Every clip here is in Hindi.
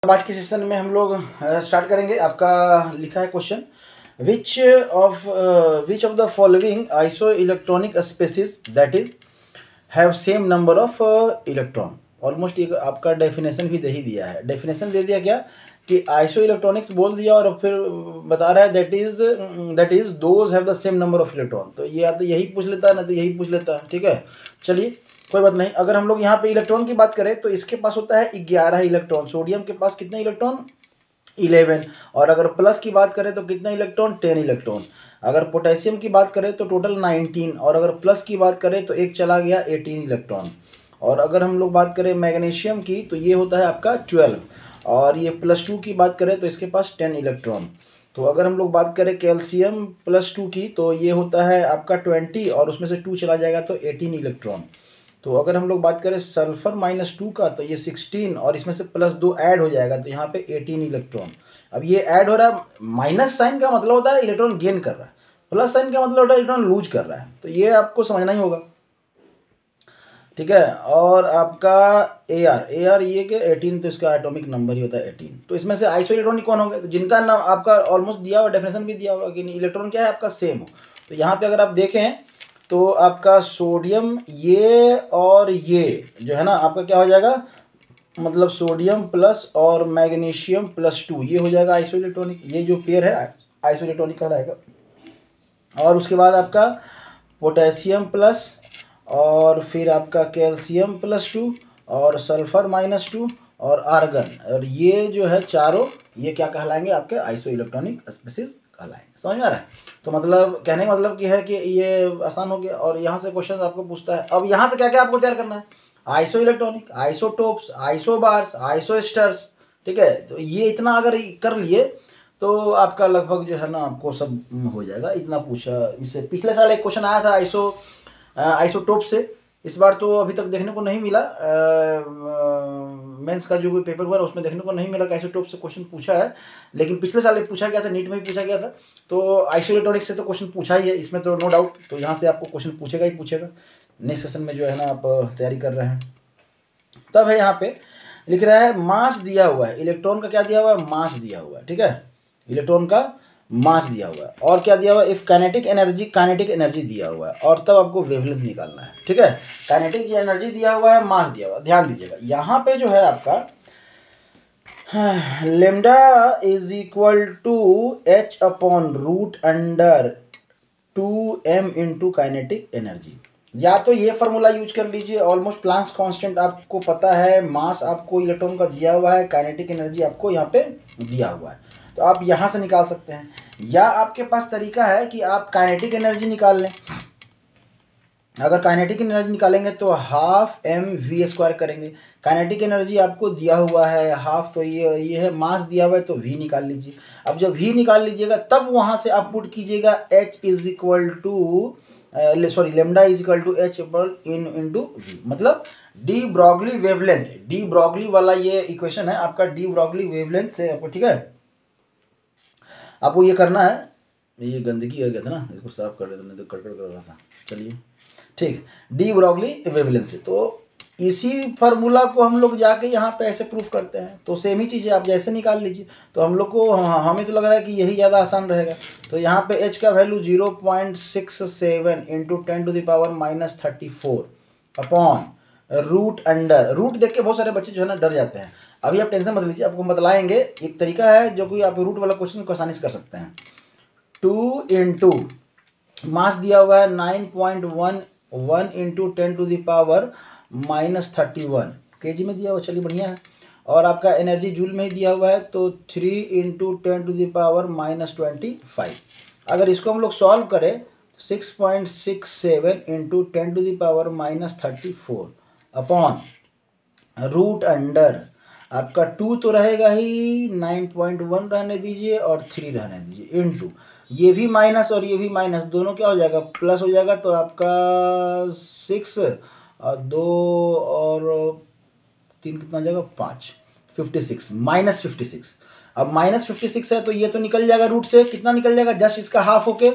अब आज के सेशन में हम लोग स्टार्ट करेंगे। आपका लिखा है question, which of the following isoelectronic species that is have same number of electron. Almost एक आपका डेफिनेशन भी दे ही दिया है। डेफिनेशन दे दिया क्या कि आइसो इलेक्ट्रॉनिक्स बोल दिया और फिर बता रहा है that is those have the same number of electron. तो ये या तो यही पूछ लेता है ना तो यही पूछ लेता है। ठीक है, चलिए कोई बात नहीं। अगर हम लोग यहाँ पे इलेक्ट्रॉन की बात करें तो इसके पास होता है 11 इलेक्ट्रॉन। सोडियम के पास कितने इलेक्ट्रॉन? 11। और अगर प्लस की बात करें तो कितने इलेक्ट्रॉन? 10 इलेक्ट्रॉन। अगर पोटेशियम की बात करें तो टोटल 19। और अगर प्लस की बात करें तो एक चला गया 18 इलेक्ट्रॉन। और अगर हम लोग बात करें मैग्नीशियम की तो ये होता है आपका 12। और ये +2 की बात करें तो इसके पास 10 इलेक्ट्रॉन। तो अगर हम लोग बात करें कैल्शियम +2 की तो ये होता है आपका 20 और उसमें से 2 चला जाएगा तो 18 इलेक्ट्रॉन। तो अगर हम लोग बात करें सल्फर -2 का तो ये 16 और इसमें से +2 ऐड हो जाएगा तो यहाँ पे 18 इलेक्ट्रॉन। अब ये ऐड हो रहा है, माइनस साइन का मतलब होता है इलेक्ट्रॉन गेन कर रहा है, प्लस साइन का मतलब होता है इलेक्ट्रॉन लूज कर रहा है। तो ये आपको समझना ही होगा। ठीक है, और आपका AR ये कि 18 तो इसका एटॉमिक नंबर ही होता है 18। तो इसमें से आइसो इलेक्ट्रॉनिक कौन होंगे? तो जिनका नाम आपका ऑलमोस्ट दिया हुआ, डेफिनेशन भी दिया हुआ कि इलेक्ट्रॉन क्या है आपका सेम हो। तो यहाँ पे अगर आप देखें तो आपका सोडियम ये और ये जो है ना आपका क्या हो जाएगा, मतलब सोडियम प्लस और मैग्नीशियम +2 ये हो जाएगा आइसो इलेक्ट्रॉनिक। ये जो पेयर है आइसो इलेक्ट्रॉनिक कहलाएगा। और उसके बाद आपका पोटेशियम प्लस और फिर आपका कैल्शियम +2 और सल्फर -2 और आर्गन, और ये जो है चारों ये क्या कहलाएंगे आपके आइसो इलेक्ट्रॉनिक स्पेसिस कहलाएंगे। समझ में आ रहा है? तो मतलब कहने का मतलब कि है कि ये आसान हो गया। और यहाँ से क्वेश्चन आपको पूछता है, अब यहाँ से क्या क्या आपको तैयार करना है? Isoelectronic, isotopes, isobars, isosters. ठीक है, तो ये इतना अगर कर लिए तो आपका लगभग जो है ना आपको सब हो जाएगा। इतना पूछा, इससे पिछले साल एक क्वेश्चन आया था आइसोटोप से। इस बार तो अभी तक देखने को नहीं मिला, मेंस का जो कोई पेपर हुआ उसमें देखने को नहीं मिला कि आइसोटोप से क्वेश्चन पूछा है। लेकिन पिछले साल एक पूछा गया था, नीट में भी पूछा गया था। तो आइसो इलेक्ट्रॉनिक्स से तो क्वेश्चन पूछा ही है, इसमें तो नो डाउट। तो यहाँ से आपको क्वेश्चन पूछेगा ही पूछेगा। नेक्स्ट सेशन में जो है ना आप तैयारी कर रहे हैं तब है यहाँ पे लिख रहा है मास दिया हुआ है। इलेक्ट्रॉन का क्या दिया हुआ है? मास दिया हुआ है। ठीक है, इलेक्ट्रॉन का मास दिया हुआ है। और क्या दिया हुआ है? इफ काइनेटिक एनर्जी दिया हुआ है। और तब आपको वेवलेंथ निकालना है। ठीक है, काइनेटिक एनर्जी दिया हुआ है, मास दिया हुआ है। ध्यान दीजिएगा यहाँ पे जो है आपका lambda is equal to h/√2m into kinetic energy. या तो ये फार्मूला यूज कर लीजिए, ऑलमोस्ट प्लांक्स कांस्टेंट आपको पता है, मास आपको इलेक्ट्रॉन का दिया हुआ है, काइनेटिक एनर्जी आपको यहाँ पे दिया हुआ है। तो आप यहाँ से निकाल सकते हैं, या आपके पास तरीका है कि आप काइनेटिक एनर्जी निकाल लें। अगर काइनेटिक एनर्जी निकालेंगे तो 12mv² करेंगे। काइनेटिक एनर्जी आपको दिया हुआ है हाफ, तो ये है, मास दिया हुआ है तो v निकाल लीजिए। अब जब v निकाल लीजिएगा तब वहाँ से आप पुट कीजिएगा lambda is equal to h into v, मतलब de Broglie wavelength. De Broglie वाला ये इक्वेशन है आपका, डी ब्रॉगली वेवलेंथ से आपको, ठीक है, आपको ये करना है। ये गंदगी आ गया था ना, इसको साफ कर देता, नहीं तो कड़कड़ कर रहा था। चलिए ठीक, डी ब्रॉगली वेवलेंथ से। तो इसी फार्मूला को हम लोग जाके यहाँ पे ऐसे प्रूफ करते हैं। तो सेम ही चीज़ है, आप जैसे निकाल लीजिए। तो हम लोग को हमें तो लग रहा है कि यही ज़्यादा आसान रहेगा। तो यहाँ पे h का value 0.67 into 10⁻34 upon root under. Root देख के बहुत सारे बच्चे जो है ना डर जाते हैं। अभी आप टेंशन मत लीजिए, आपको बतलाएंगे एक तरीका है जो कि आप रूट वाला क्वेश्चन को आसानी से कर सकते हैं। 2 इंटू मास दिया हुआ है 9.11 इंटू 10⁻31 kg में दिया हुआ, चलिए बढ़िया है। और आपका एनर्जी जूल में ही दिया हुआ है, तो 3 इंटू 10⁻25। अगर इसको हम लोग सॉल्व करें 6.67 इंटू 10⁻34 अपॉन रूट अंडर आपका 2 तो रहेगा ही, 9.1 रहने दीजिए और 3 रहने दीजिए, इंटू ये भी माइनस और ये भी माइनस, दोनों क्या हो जाएगा? प्लस हो जाएगा। तो आपका 6 और 2 और 3 कितना जाएगा? 5, 56 -56। अब -56 है तो ये तो निकल जाएगा रूट से, कितना निकल जाएगा? जस्ट इसका हाफ होके।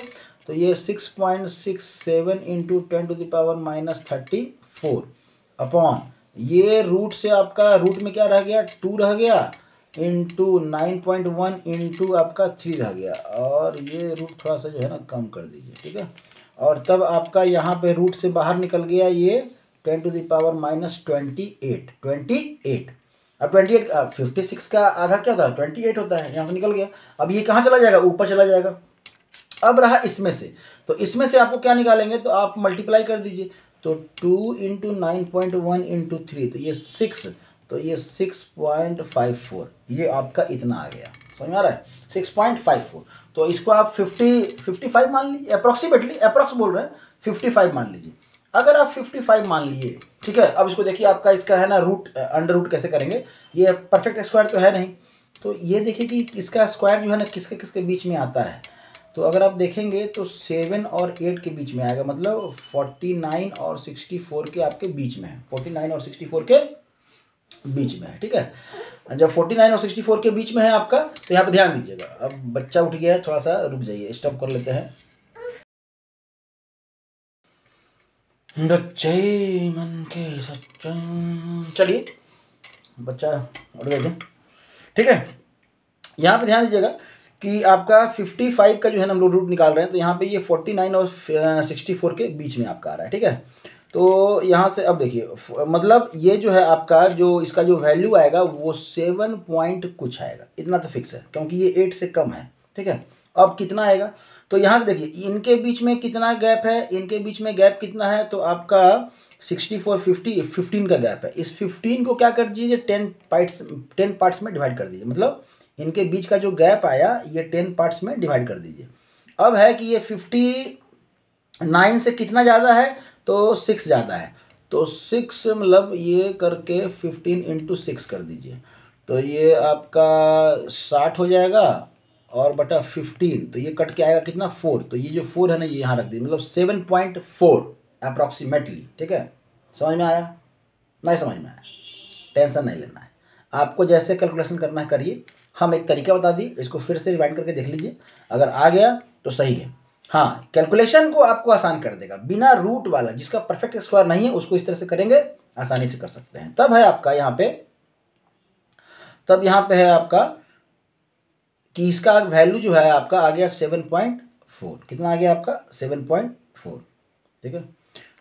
तो ये 6.67 इंटू 10⁻34 अपॉन ये रूट से आपका रूट में क्या रह गया? 2 रह गया, इंटू 9.1 इंटू आपका 3 रह गया, और ये रूट थोड़ा सा जो है ना कम कर दीजिए, ठीक है। और तब आपका यहाँ पे रूट से बाहर निकल गया ये 10 टू द पावर माइनस 28। अब 28 56 का आधा क्या होता है 28 होता है, यहाँ से निकल गया। अब ये कहाँ चला जाएगा, ऊपर चला जाएगा। अब रहा इसमें से, तो इसमें से आपको क्या निकालेंगे, तो आप मल्टीप्लाई कर दीजिए। तो 2 इंटू 9.1 इंटू 3, तो ये 6, तो ये 6.54, ये आपका इतना आ गया, समझ में आ रहा है 6.54। तो इसको आप 55 मान लीजिए, अप्रॉक्सीमेटली, अप्रॉक्स बोल रहे हैं, 55 मान लीजिए। अगर आप 55 मान लिए, ठीक है। अब इसको देखिए, आपका इसका है ना रूट, अंडर रूट कैसे करेंगे, ये परफेक्ट स्क्वायर तो है नहीं, तो ये देखिए कि इसका स्क्वायर जो है ना किसके किसके बीच में आता है। तो अगर आप देखेंगे तो 7 और 8 के बीच में आएगा, मतलब 49 और 64 के आपके बीच में है, 49 और 64 के बीच में है, ठीक है। जब 49 और 64 के बीच में है आपका, तो यहाँ पे ध्यान दीजिएगा। अब बच्चा उठ गया है, थोड़ा सा रुक जाइए, स्टॉप कर लेते हैं। बच्चे मन के सच्चा, चलिए बच्चा उठ गए थे, ठीक है। यहाँ पे ध्यान दीजिएगा कि आपका 55 का जो है ना हम लोग रूट निकाल रहे हैं, तो यहाँ पे ये 49 और 64 के बीच में आपका आ रहा है, ठीक है। तो यहाँ से अब देखिए, मतलब ये जो है आपका जो इसका जो वैल्यू आएगा वो 7 पॉइंट कुछ आएगा, इतना तो फिक्स है क्योंकि ये 8 से कम है, ठीक है। अब कितना आएगा, तो यहाँ से देखिए इनके बीच में कितना गैप है, इनके बीच में गैप कितना है, तो आपका 64 50 15 का गैप है। इस 15 को क्या कर दीजिए, 10 पार्ट्स में डिवाइड कर दीजिए, मतलब इनके बीच का जो गैप आया ये 10 पार्ट्स में डिवाइड कर दीजिए। अब है कि ये 59 से कितना ज़्यादा है, तो 6 ज़्यादा है, तो 6 मतलब ये करके 15 इंटू 6 कर दीजिए, तो ये आपका 60 हो जाएगा, और बटा 15, तो ये कट के आएगा कितना 4, तो ये जो 4 है ना ये यहाँ रख दीजिए, मतलब 7.4 अप्रॉक्सीमेटली, ठीक है। समझ में आया, नहीं समझ में आया, टेंशन नहीं लेना है, आपको जैसे कैलकुलेशन करना है करिए। हम एक तरीका बता दिए, इसको फिर से रिवाइंड करके देख लीजिए, अगर आ गया तो सही है। हाँ, कैलकुलेशन को आपको आसान कर देगा, बिना रूट वाला, जिसका परफेक्ट स्क्वायर नहीं है उसको इस तरह से करेंगे, आसानी से कर सकते हैं। तब है आपका यहाँ पे, तब यहाँ पे है आपका कि इसका वैल्यू जो है आपका आ गया 7.4, कितना आ गया आपका 7.4, ठीक है।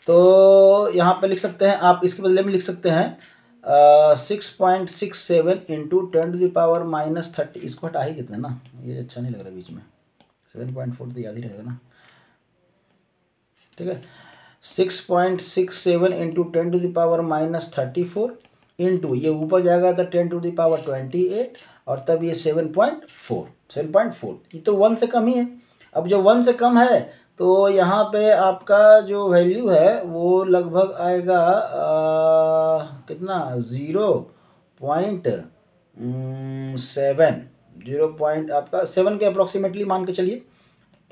तो यहाँ पे लिख सकते हैं आप, इसके बदले में लिख सकते हैं 6.67 into 10 to the power minus 30, इसको हटा ही देते हैं ना, ये अच्छा नहीं लग रहा बीच में, 7.4 तो याद ही रहेगा ना, ठीक है। 6.67 into 10 to the power minus 34 into ये ऊपर जाएगा तो 10 टू द पावर 28, और तब ये 7.4, ये तो 1 से कम ही है। अब जो 1 से कम है तो यहाँ पे आपका जो वैल्यू है वो लगभग आएगा कितना 0.7, 0. आपका 7 के अप्रॉक्सीमेटली मान के चलिए,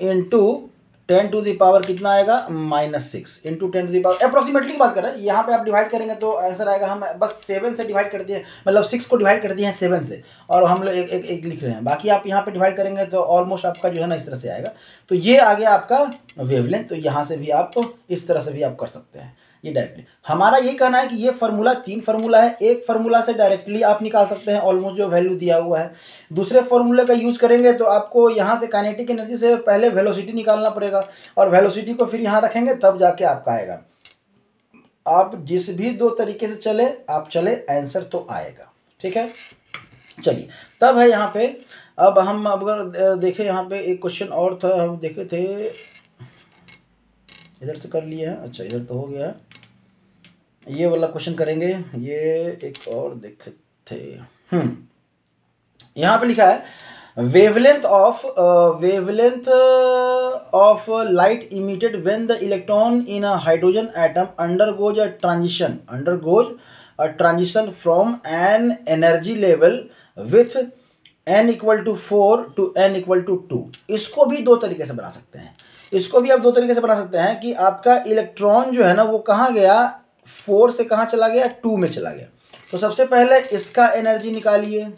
इंटू 10 टू द पावर कितना आएगा -6 into 10 to the power, approximately की बात कर रहे हैं। यहाँ पे आप डिवाइड करेंगे तो आंसर आएगा, हम बस 7 से डिवाइड कर दिए, मतलब 6 को डिवाइड कर दिए हैं 7 से, और हम लोग एक लिख रहे हैं, बाकी आप यहाँ पे डिवाइड करेंगे तो ऑलमोस्ट आपका जो है ना इस तरह से आएगा। तो ये आ गया आपका वेवलेंथ, तो यहाँ से भी आप इस तरह से भी आप कर सकते हैं ये डायरेक्टली। हमारा यही कहना है कि ये फार्मूला 3 फार्मूला है, एक फार्मूला से डायरेक्टली आप निकाल सकते हैं ऑलमोस्ट जो वैल्यू दिया हुआ है। दूसरे फार्मूले का यूज करेंगे तो आपको यहाँ से काइनेटिक एनर्जी से पहले वेलोसिटी निकालना पड़ेगा, और वेलोसिटी को फिर यहाँ रखेंगे तब जाके आपका आएगा। आप जिस भी 2 तरीके से चले आप चले, आंसर तो आएगा, ठीक है। चलिए, तब है यहाँ पे, अब हम अगर देखें यहाँ पे एक क्वेश्चन और था, हम देखे थे, इधर से कर लिए हैं, अच्छा इधर तो हो गया है, ये वाला क्वेश्चन करेंगे। ये एक और देखे थे, यहाँ पे लिखा है wavelength of light emitted when the electron in a hydrogen atom undergoes a transition from n energy level with n equal to 4 to n equal to 2। इसको भी 2 तरीके से बना सकते हैं, इसको भी आप 2 तरीके से बना सकते हैं कि आपका इलेक्ट्रॉन जो है ना वो कहाँ गया, 4 से कहाँ चला गया, 2 में चला गया। तो सबसे पहले इसका एनर्जी निकालिए,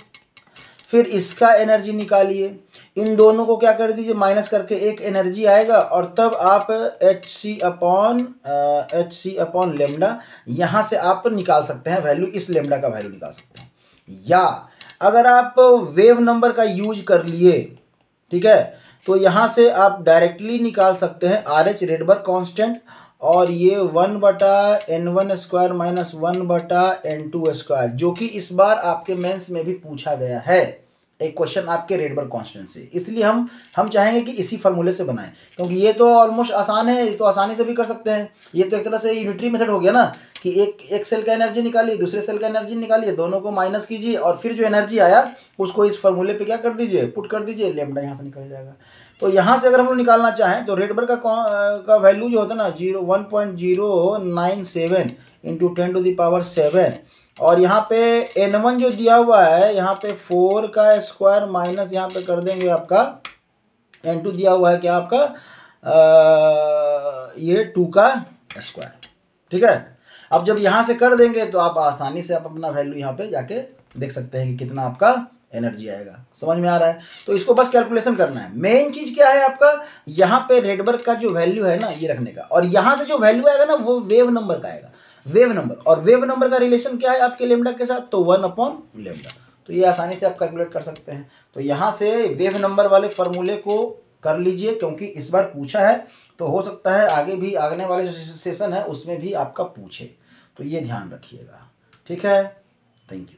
फिर इसका एनर्जी निकालिए, इन दोनों को क्या कर दीजिए माइनस करके एक एनर्जी आएगा, और तब आप hc अपॉन लेमडा यहाँ से आप निकाल सकते हैं वैल्यू, इस लेमडा का वैल्यू निकाल सकते हैं। या अगर आप वेव नंबर का यूज कर लिए, ठीक है, तो यहाँ से आप डायरेक्टली निकाल सकते हैं RH रेडबर्ग कांस्टेंट, और ये 1/n1² माइनस 1/n2², जो कि इस बार आपके मेंस में भी पूछा गया है एक क्वेश्चन आपके रेडबर्ग कांस्टेंट से। इसलिए हम चाहेंगे कि इसी फार्मूले से बनाएं, क्योंकि ये तो ऑलमोस्ट आसान है, ये तो आसानी से भी कर सकते हैं। ये तो एक तरह से यूनिटरी मेथड हो गया ना, कि एक सेल का एनर्जी निकालिए, दूसरे सेल का एनर्जी निकालिए, दोनों को माइनस कीजिए, और फिर जो एनर्जी आया उसको इस फार्मूले पे क्या कर दीजिए, पुट कर दीजिए, लैम्डा यहाँ से निकल जाएगा। तो यहाँ से अगर हम लोग निकालना चाहें तो रेडबर्ग का वैल्यू जो होता है ना 1.097 इंटू 10⁻⁷, और यहाँ पे n1 जो दिया हुआ है, यहाँ पे 4 का स्क्वायर माइनस यहाँ पे कर देंगे आपका n2 दिया हुआ है क्या आपका ये 2 का स्क्वायर, ठीक है। अब जब यहाँ से कर देंगे तो आप आसानी से आप अपना वैल्यू यहाँ पे जाके देख सकते हैं कि कितना आपका एनर्जी आएगा। समझ में आ रहा है? तो इसको बस कैलकुलेशन करना है। मेन चीज क्या है आपका, यहाँ पे रेडबर्ग का जो वैल्यू है ना ये रखने का, और यहाँ से जो वैल्यू आएगा ना वो वेव नंबर का आएगा, वेव नंबर। और वेव नंबर का रिलेशन क्या है आपके लेमडा के साथ, तो 1/λ। तो ये आसानी से आप कैलकुलेट कर सकते हैं। तो यहाँ से वेव नंबर वाले फॉर्मूले को कर लीजिए, क्योंकि इस बार पूछा है, तो हो सकता है आगे भी आने वाले जो सेशन है उसमें भी आपका पूछे, तो ये ध्यान रखिएगा, ठीक है। Thank you.